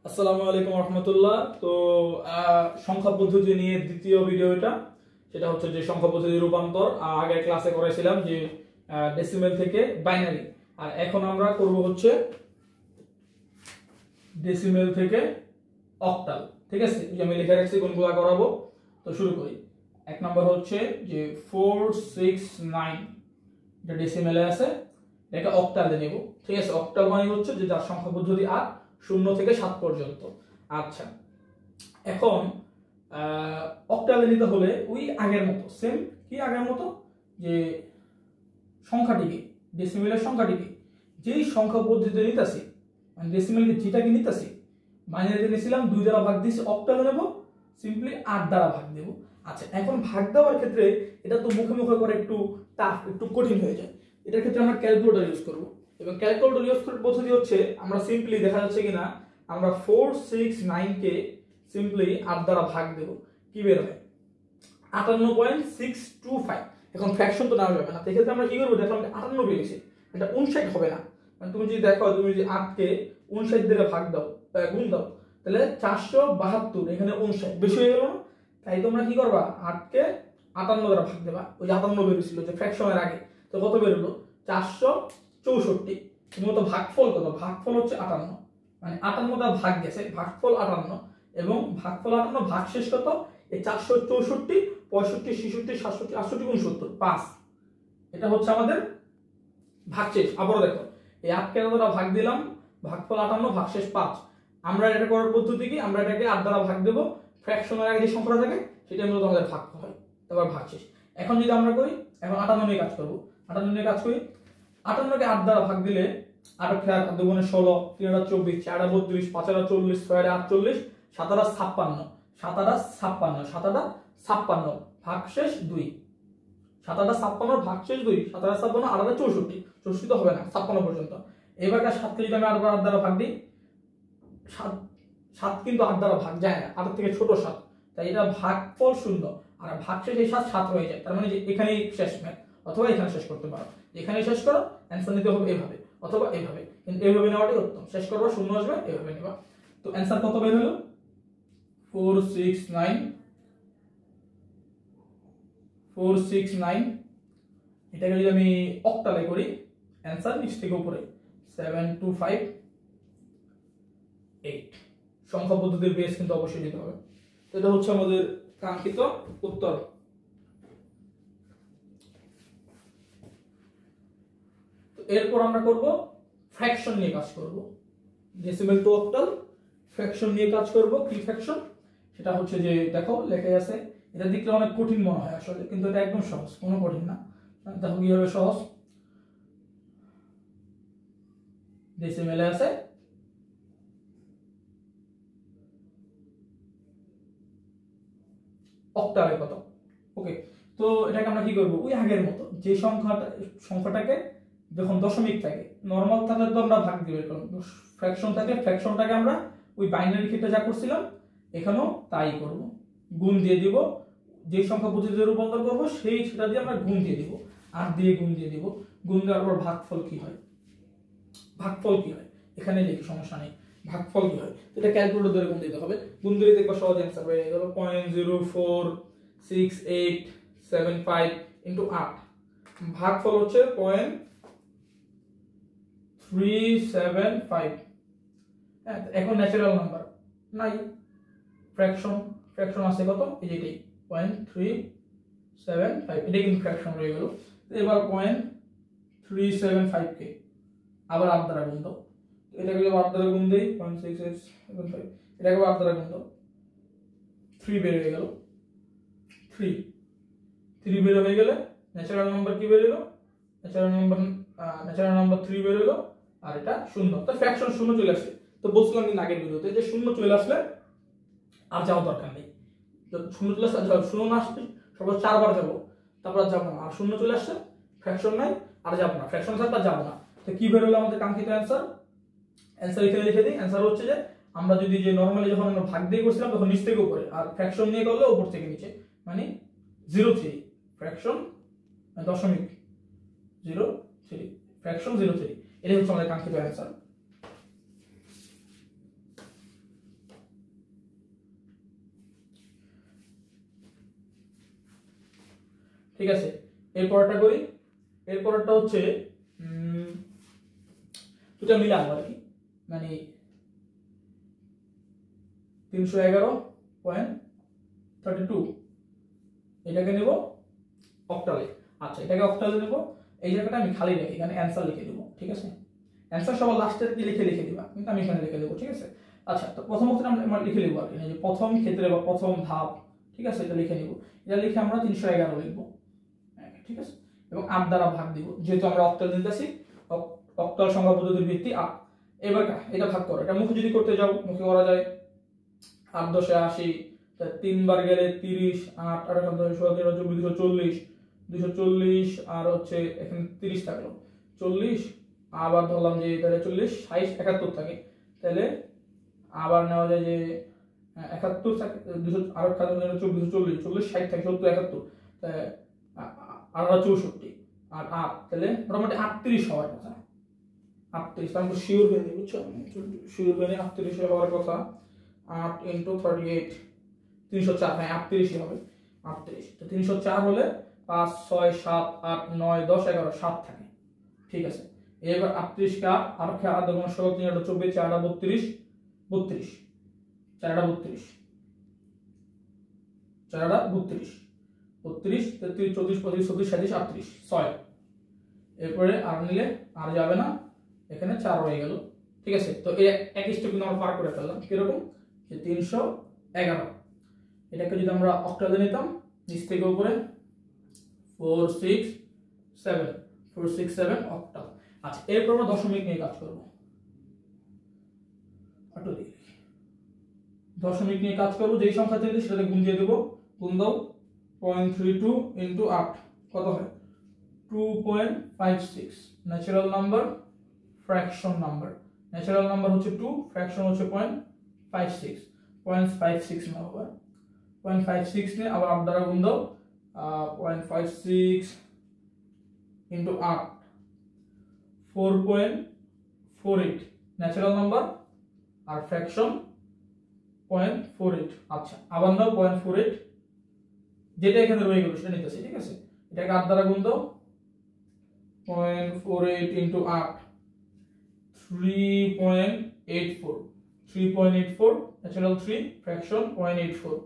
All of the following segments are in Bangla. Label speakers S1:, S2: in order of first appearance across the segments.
S1: আসসালামু আলাইকুম রহমতুল্লাহ। তো সংখ্যা পদ্ধতি নিয়ে দ্বিতীয় ভিডিও এটা, সেটা হচ্ছে যে সংখ্যা পদ্ধতি রূপান্তর। আগের ক্লাসে করেছিলাম যে ডেসিমেল থেকে বাইনারি, আর এখন আমরা করব হচ্ছে ডেসিমেল থেকে অক্টাল। ঠিক আছে, যে আমি লিখে রাখছি কোনগুলো করাবো। তো শুরু করি। এক নম্বর হচ্ছে যে 469, এটা ডেসিমেলে আছে, এটা অক্টালে নেব। ঠিক আছে, অক্টাল মানে হচ্ছে যে যার সংখ্যা পদ্ধতি 8 0 থেকে 7 পর্যন্ত। আচ্ছা, এখন অক্টালে নিতে হলে ওই আগের মতো সেম, কি আগের মতো, যে সংখ্যাটিকে ডেসিমেলের সংখ্যাটিকে যেই সংখ্যা পদ্ধতিতে নিতেছি, মানে ডেসিমেলকে যেটাকে নিতেছি, বাইনারিতে নিয়েছিলাম 2 দ্বারা ভাগ দিয়েছি, অক্টালে নেব সিম্পলি 8 দ্বারা ভাগ দেব। আচ্ছা, এখন ভাগ দেওয়ার ক্ষেত্রে এটা তো মুখে মুখে করে একটু টাফ, একটু কঠিন হয়ে যায়। এটার ক্ষেত্রে আমরা ক্যালকুলেটর ইউজ করব, এবং ক্যালকুলেটর ইউজ করার পদ্ধতি হচ্ছে আমরা সিম্পলি দেখা যাচ্ছে কিনা আমরা 469 কে সিম্পলি 8 দ্বারা ভাগ দেব, কি বের হয় 58.625। এখন ফ্র্যাকশন তো নেওয়া যাবে না, সেক্ষেত্রে আমরা কি করবো, দেখলাম 58 বেরিয়েছে, এটা 59 হবে না। মানে তুমি যদি দেখো, তুমি যদি 8 কে 59 দ্বারা ভাগ দাও, গুণ দাও, তাহলে 472, এখানে 59 বেশি হয়ে গেল না। তাই তোমরা কি করবা, 8 কে 58 দ্বারা ভাগ দেবা। ওই যে 58 বেরিয়েছিল যে ফ্র্যাকশনের আগে, তো কত বেরোলো 464। তুমি তো ভাগফল কত, ভাগফল হচ্ছে 58, মানে 58টা ভাগ গেছে, ভাগফল 58, এবং ভাগফল 58 ভাগশেষ কত, এই 464, 65, 66, 67, 68, 69, 5। এটা হচ্ছে আমাদের ভাগশেষ। আবারও দেখো, এই 8 কে দ্বারা ভাগ দিলাম, ভাগফল 58, ভাগশেষ 5। আমরা এটা করার পদ্ধতি কি, আমরা এটাকে 8 দ্বারা ভাগ দেব, ফ্র্যাকশনের আগে যে সংখ্যাটা থাকে সেটা মূলত আমাদের ভাগফল হয়, তারপর ভাগশেষ। এখন যদি আমরা করি, এখন 58 নিয়ে কাজ করব, 58 নিয়ে কাজ করি। 58 কে 8 দ্বারা ভাগ দিলে 8 খেয়াল 2 গুণে 16, 3 24, 4 32, 5 40, 6 48, 7 56, 7 56, 7 56, ভাগশেষ 2, 7 56, ভাগশেষ 2, 7 56, 8 64, 64 তো হবে না 56 পর্যন্ত। এবারটা 7 কে যদি আমি 8 দ্বারা ভাগ দিই, 7 কিন্তু 8 দ্বারা ভাগ যায় না, 8 থেকে ছোট 7, তাই এটা ভাগফল 0, আর ভাগশেষ এই 7 রয়ে যায়। তার মানে যে এখানেই শেষ ম্যাথ, অথবা এখানে শেষ করতে পারো, এখানেই শেষ করো, অ্যান্সার নিতে হবে এভাবে অথবা এইভাবে, কিন্তু এইভাবে নেওয়াটাই উত্তম। শেষ করবা, শূন্য আসবে, এইভাবে নেবা। তো অ্যান্সার কত বের হলো, 469। এটাকে যদি আমি অক্টালে করি, অ্যান্সার নিচ থেকে উপরে 7258। সংখ্যা পদ্ধতির বেস কিন্তু অবশ্যই দিতে হবে। তো এটা হচ্ছে আমাদের কাঙ্ক্ষিত উত্তর। এরপর আমরা করব ফ্র্যাকশন নিয়ে কাজ করব, ডেসিমেল টু অক্টাল ফ্র্যাকশন নিয়ে কাজ করব। কি ফ্র্যাকশন, সেটা হচ্ছে যে দেখো লেখা আছে, এটা দেখলে অনেক কঠিন মনে হয় আসলে, কিন্তু এটা একদম সহজ, কোনো কঠিন না। দেখো কিভাবে সহজ, ডেসিমেলে আছে অক্টালে কত। ওকে, তো এটাকে আমরা কি করব, ওই আগের মতো, যে সংখ্যাটাকে যখন দশমিক থাকে, নরমাল থাকলে তো আমরা ভাগ দিব, কারণ ফ্র্যাকশন থাকলে ফ্র্যাকশনটাকে আমরা ওই বাইনারি ক্ষেত্রে যা করছিলাম এখানেও তাই করব, গুণ দিয়ে দিব। যে সংখ্যা পদ্ধতিতে রূপান্তর করব সেই সেটা দিয়ে আমরা গুণ দিয়ে দিব, 8 দিয়ে গুণ দিয়ে দিব। গুণ দেওয়ার পর ভাগফল কি হয়, ভাগফল কি হয় এখানে লিখি, সমস্যা নেই। ভাগফল কি হয়, এটা ক্যালকুলেটর দিয়ে গুণ দিতে হবে। গুণ দিলে দেখবা সহজ অ্যান্সার হয়ে গেল 0.04685 ইনটু 8। ভাগফল হচ্ছে 0.375। হ্যাঁ, এখন ন্যাচারাল নাম্বার নাই, ফ্র্যাকশন আছে কত, এই যে এটাই 0.375, এটা কিন্তু ফ্র্যাকশন রয়ে গেল। এবার 0.375 কে আবার 8 দ্বারা গুণ দাও, এটাকে যদি 8 দ্বারা গুণ দেই 0.6675, এটাকে 8 দ্বারা গুণ দাও, 3 বের হয়ে গেল। 3 বের হয়ে গেলে ন্যাচারাল নাম্বার কি বের হলো, ন্যাচারাল নাম্বার 3 বের হলো, আর এটা 0। তো ফ্র্যাকশন 0 চলে আসছে। তো বলছিলাম কিন্তু আগের ভিডিওতে যে 0 চলে আসলে আর যাওয়ার দরকার নেই। তো 0 চলে আসলে 0 না আসলে সর্বোচ্চ 4 বার যাবো, তারপর আর যাবো না। আর 0 চলে আসছে, ফ্র্যাকশন নাই, আর যাবো না, ফ্র্যাকশন থাকলে আর যাবো না। তো কি বের হলো আমাদের কাঙ্ক্ষিত অ্যান্সার, এখানে লিখে দিই। অ্যান্সার হচ্ছে যে আমরা যদি যে নরমালি যখন আমরা ভাগ দিয়ে করছিলাম তখন নিচ থেকে উপরে, আর ফ্র্যাকশন নিয়ে করলে উপর থেকে নিচে, মানে 03, ফ্র্যাকশন দশমিক 03, ফ্র্যাকশন 03। এটাই হচ্ছে আমাদের কাঙ্ক্ষিত অ্যান্সার। ঠিক আছে। এরপরটা করি, এরপরটা হচ্ছে দুটা মিলাবো আর কি, মানে 311.32 এটাকে নেব অক্টালে। আচ্ছা, এটাকে অক্টালে নেব, এই জায়গাটা আমি খালি রাখি, এখানে অ্যান্সার লিখে দেবো, ঠিক আছে। অ্যান্সার সবার লাস্টের কি লিখে দিবা, কিন্তু আমি এখানে লিখে দেবো, ঠিক আছে। আচ্ছা, তো প্রথম ক্ষেত্রে আমরা লিখে নেবো আর কি, যে প্রথম ক্ষেত্রে বা প্রথম ধাপ, ঠিক আছে, এটা লিখে নিব। এটা লিখে আমরা 311 লিখবো, ঠিক আছে, এবং 8 দ্বারা ভাগ দিব, যেহেতু আমরা অক্টাল নিতেছি, অক্টাল সংখ্যা পদ্ধতির ভিত্তি 8। এবার এটা ভাগ করো, এটা মুখে যদি করতে যাও মুখে করা যায়, 8 10 80, 3 বার গেলে 30, 8 8 17 240, 240 আর হচ্ছে এখানে 30 থাকলো, 40 আবার ধরলাম যে তাহলে 40 60 71 থাকে, তাহলে আবার নেওয়া যায় যে 71 থাকে 200 আর 240 40 60 থাকে 70 71, আর 64 আর 8, তাহলে মোটামুটি 38 হওয়ার কথা। 38 আমি শিওর হয়ে নিই, বুঝছো, শিওর হয়ে 38 হওয়ার কথা। 8 × 38 304, হ্যাঁ 38 হবে। 38 তো 304 হলে 5 6 7 8 9 10 11 7 থাকে, ঠিক আছে। এবার 38 কে আর কে 8 গুণ 16 3 8 24 4 32 32 4 32 4 32 32 33 34 35 36 37 38 6। এরপরে আর নিলে আর যাবে না, এখানে 4 হয়ে গেল, ঠিক আছে। তো এই এক স্টেপ কিন্তু আমরা পার করে ফেললাম, কিরকম যে 311। এটাকে যদি আমরা অক্টালে নিতাম, নিচ থেকে উপরে 4 6 7 4 6 7 অক্টাল। আচ্ছা, এরপর আমরা দশমিক নিয়ে কাজ করব, দশমিক নিয়ে কাজ করব, যেই সংখ্যা দিয়েছি সেটাতে গুণ দিয়ে দেব, গুণ দাও 0.32 × 8 কত হয় 2.56। Natural number, fraction number, natural number হচ্ছে 2, ফ্র্যাকশন হচ্ছে 0.56, 0.56 না বাবা, 0.56 নিয়ে আবার 8 দ্বারা গুণ দাও, 0.56 × 8 4.48 ন্যাচারাল নাম্বার আর ফ্র্যাকশন 0.48। আচ্ছা, আবার দাও 0.48, যেটা এখানে রয়ে গেল সেটা নিতেছি, ঠিক আছে। এটাকে 8 দ্বারা গুণ দাও, 0.48 × 8 3.84 3.84 ন্যাচারাল 3, ফ্র্যাকশন 0.84,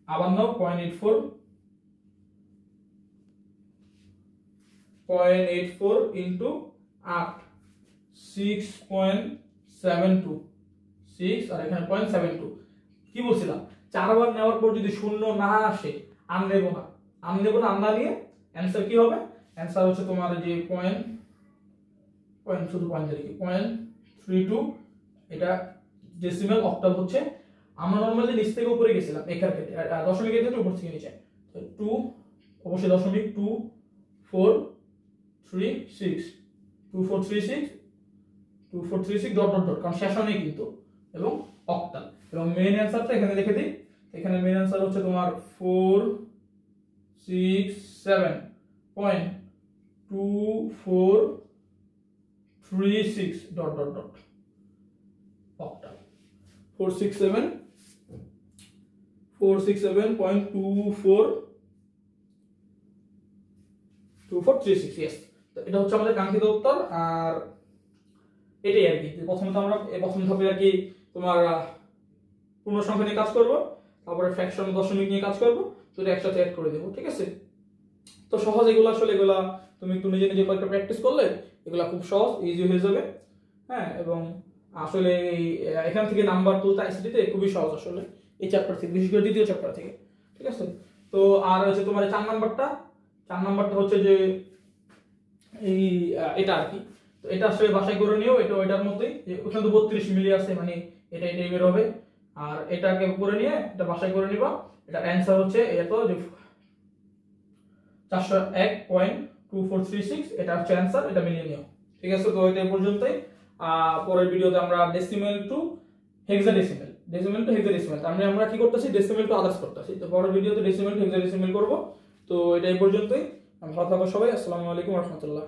S1: আবার নাও 0.84 0.84 × 8 6.72 6 আর এখানে 0.72। কি বলছিলাম, 4 বার নেওয়ার পর যদি শূন্য না আসে আর নেব না, আর না নিয়ে অ্যানসার কি হবে, অ্যানসার হচ্ছে তোমার যে শুধু পয়েন্ট লিখি 0.32। এটা ডেসিমাল, অক্টাল হচ্ছে, আমরা নরমালি নিচ থেকে উপরে গেছিলাম, এখান থেকে দশমিকের ক্ষেত্রে উপর থেকে নিচে 2, অবশ্যই দশমিক 2 4 3 6 2 4 3 6 2 4 3 6 ডট ডট ডট, কারণ শেষ নেই কিন্তু, এবং অক্টাল। এবং মেইন অ্যানসারটা এখানে লিখে দিই, এখানে মেইন অ্যানসার হচ্ছে তোমার 467.2436 dot dot dot octal, 467.2436, yes. তো এটা হচ্ছে আমাদের কাঙ্ক্ষিত উত্তর। আর এটাই আর কি, প্রথমে তো আমরা প্রথম ধাপে আর কি তোমার পূর্ণ সংখ্যা নিয়ে কাজ করব, তারপরে ফ্র্যাকশন দশমিক নিয়ে কাজ করব, তো এটা একসাথে অ্যাড করে দেবো, ঠিক আছে। তো সহজ এগুলো, আসলে এগুলা তুমি একটু নিজে নিজে কয়েকটা প্র্যাকটিস করলে এগুলা খুব সহজ ইজি হয়ে যাবে, হ্যাঁ। এবং আসলে এখান থেকে নাম্বার তুলতে আইসিটিতে খুবই সহজ আসলে, এই চ্যাপ্টার থেকে, বিশেষ করে দ্বিতীয় চ্যাপ্টার থেকে, ঠিক আছে। তো আর হচ্ছে তোমার 4 নাম্বারটা হচ্ছে যে এই এটা আর কি, তো এটা আসলে বাছাই করে নিও, এটা ওইটার মধ্যেই, যে ওখানে তো 32 মিলি আছে, মানে এটাই বের হবে। আর এটাকে করে নিয়ে এটা বাছাই করে নিবা, এটা অ্যানসার হচ্ছে এত যে 401.2436, এটা হচ্ছে অ্যানসার, এটা মিলিয়ে নিও, ঠিক আছে। তো এটা পর্যন্তই। পরের ভিডিওতে আমরা ডেসিমেল টু হেক্সাডেসিমেল, তার মানে আমরা কি করতেছি, ডেসিমেল টু আদার্স করতেছি। তো পরের ভিডিওতে ডেসিমেল টু হেক্সাডেসিমেল করব। তো এটাই পর্যন্তই, ভালো থাকো সবাই, আসসালামু আলাইকুম ওয়া রাহমাতুল্লাহ।